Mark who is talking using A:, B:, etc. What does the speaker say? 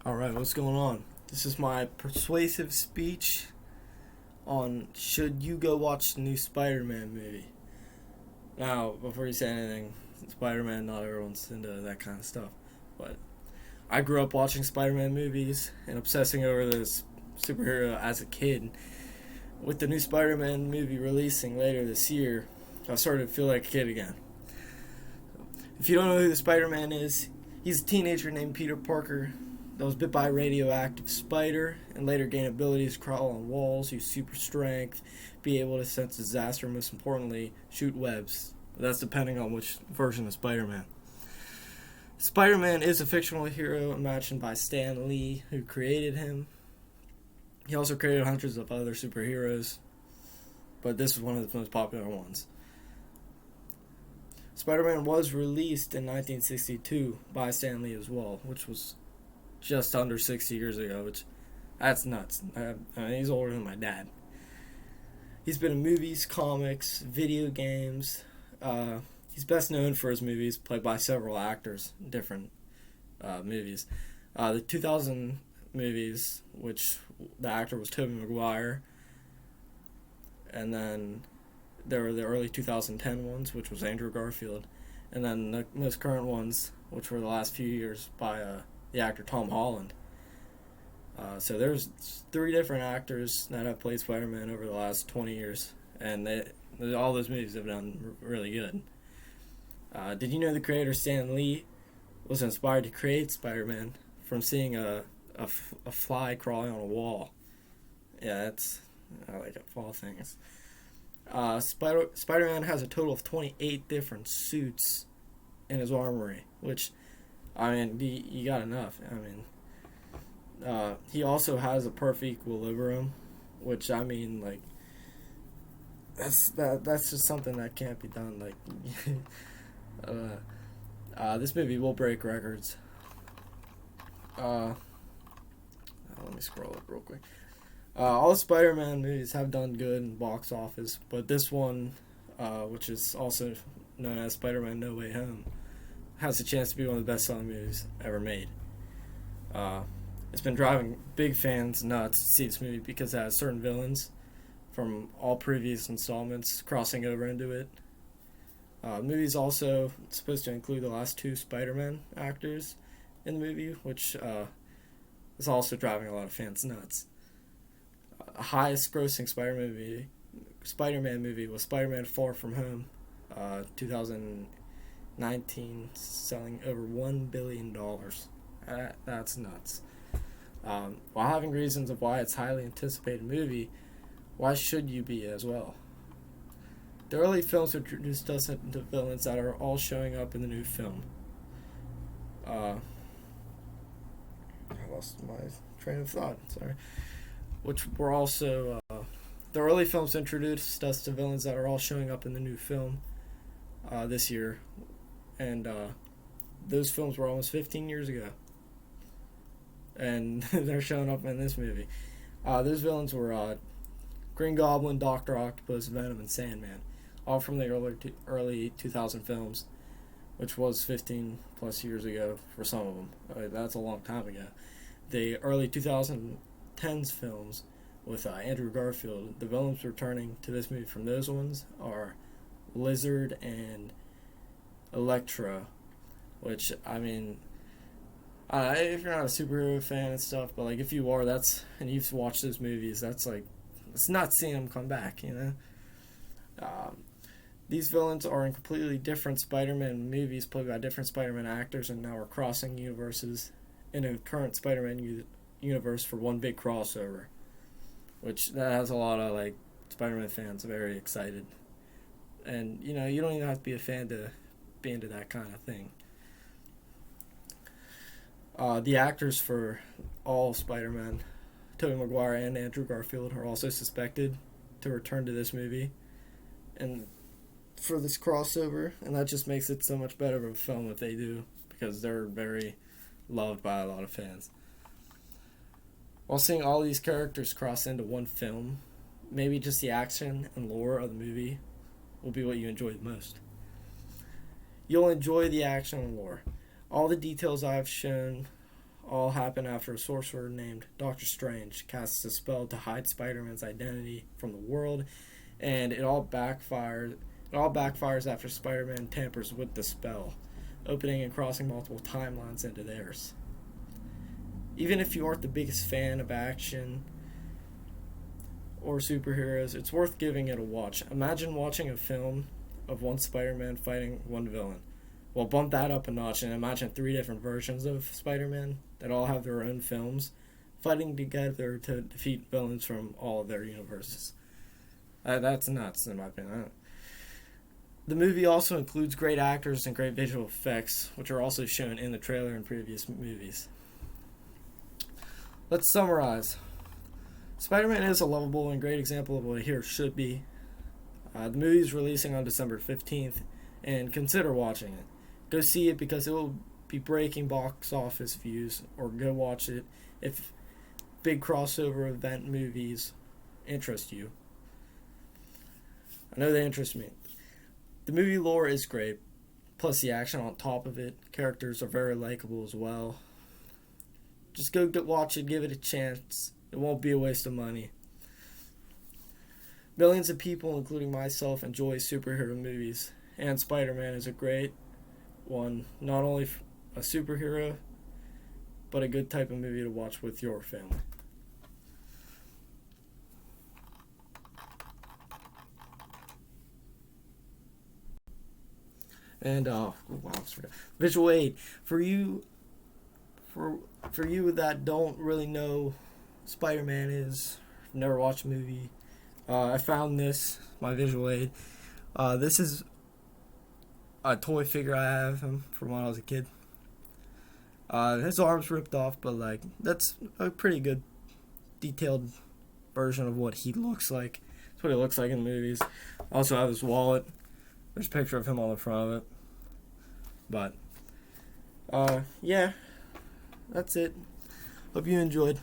A: Alright, what's going on? This is my persuasive speech on should you go watch the new Spider-Man movie. Now, before you say anything, Spider-Man, not everyone's into that kind of stuff. But I grew up watching Spider-Man movies and obsessing over this superhero as a kid. With the new Spider-Man movie releasing later this year, I started to feel like a kid again. If you don't know who the Spider-Man is, he's a teenager named Peter Parker that was bit by a radioactive spider and later gained abilities to crawl on walls, use super strength, be able to sense disaster, and most importantly, shoot webs. That's depending on which version of Spider-Man. Spider-Man is a fictional hero imagined by Stan Lee, who created him. He also created hundreds of other superheroes, but this is one of the most popular ones. Spider-Man was released in 1962 by Stan Lee as well, which was just under 60 years ago, which that's nuts. I mean, he's older than my dad. He's been in movies, comics, video games. He's best known for his movies, played by several actors in different movies. The 2000 movies, which the actor was Tobey Maguire, and then there were the early 2010 ones, which was Andrew Garfield, and then the most current ones, which were the last few years by the actor Tom Holland. So there's three different actors that have played Spider-Man over the last 20 years, and all those movies have done really good. Did you know the creator Stan Lee was inspired to create Spider-Man from seeing a fly crawling on a wall? Yeah, I like it, fall things. Spider-Man has a total of 28 different suits in his armory, which, I mean, you got enough. I mean, he also has a perfect equilibrium, which, I mean, like, that's just something that can't be done. Like, this movie will break records. Let me scroll up real quick. All the Spider-Man movies have done good in box office, but this one, which is also known as Spider-Man No Way Home, has a chance to be one of the best-selling movies ever made. It's been driving big fans nuts to see this movie because it has certain villains from all previous installments crossing over into it. The movie's also supposed to include the last two Spider-Man actors in the movie, which is also driving a lot of fans nuts. Highest grossing Spider-Man movie was Spider-Man Far From Home, 2019, selling over $1 billion. That's nuts. While having reasons of why it's a highly anticipated movie, why should you be as well? The early films introduced us into villains that are all showing up in the new film. I lost my train of thought, sorry. Which were also, the early films introduced us to villains that are all showing up in the new film this year. And those films were almost 15 years ago. And they're showing up in this movie. Those villains were Green Goblin, Dr. Octopus, Venom, and Sandman. All from the early 2000 films, which was 15 plus years ago for some of them. That's a long time ago. The early 2010s films with Andrew Garfield, the villains returning to this movie from those ones are Lizard and Electro, which, I mean, if you're not a superhero fan and stuff, but like if you are, and you've watched those movies, that's like, it's not seeing them come back, you know. These villains are in completely different Spider-Man movies played by different Spider-Man actors, and now we're crossing universes in a current Spider-Man universe for one big crossover, which that has a lot of like Spider-Man fans very excited. And you know, you don't even have to be a fan to be into that kind of thing. The actors for all Spider-Man, Tobey Maguire and Andrew Garfield, are also suspected to return to this movie and for this crossover, and that just makes it so much better of a film if they do, because they're very loved by a lot of fans. While seeing all these characters cross into one film, maybe just the action and lore of the movie will be what you enjoy the most. You'll enjoy the action and lore. All the details I've shown all happen after a sorcerer named Doctor Strange casts a spell to hide Spider-Man's identity from the world, and it all backfires. It all backfires after Spider-Man tampers with the spell, opening and crossing multiple timelines into theirs. Even if you aren't the biggest fan of action or superheroes, it's worth giving it a watch. Imagine watching a film of one Spider-Man fighting one villain. Well, bump that up a notch and imagine 3 different versions of Spider-Man that all have their own films fighting together to defeat villains from all of their universes. That's nuts, in my opinion. The movie also includes great actors and great visual effects, which are also shown in the trailer and previous movies. Let's summarize. Spider-Man is a lovable and great example of what a hero should be. The movie is releasing on December 15th, and consider watching it. Go see it because it will be breaking box office views, or go watch it if big crossover event movies interest you. I know they interest me. The movie lore is great, plus the action on top of it. Characters are very likable as well. Just go watch it, give it a chance. It won't be a waste of money. Millions of people, including myself, enjoy superhero movies, and Spider-Man is a great one. Not only a superhero, but a good type of movie to watch with your family. And visual aid for you that don't really know Spider-Man is, never watched a movie. I found my visual aid. This is a toy figure I have him from when I was a kid. His arm's ripped off, but that's a pretty good detailed version of what he looks like. That's what he looks like in the movies. I also have his wallet. There's a picture of him on the front of it. But, yeah, that's it. Hope you enjoyed.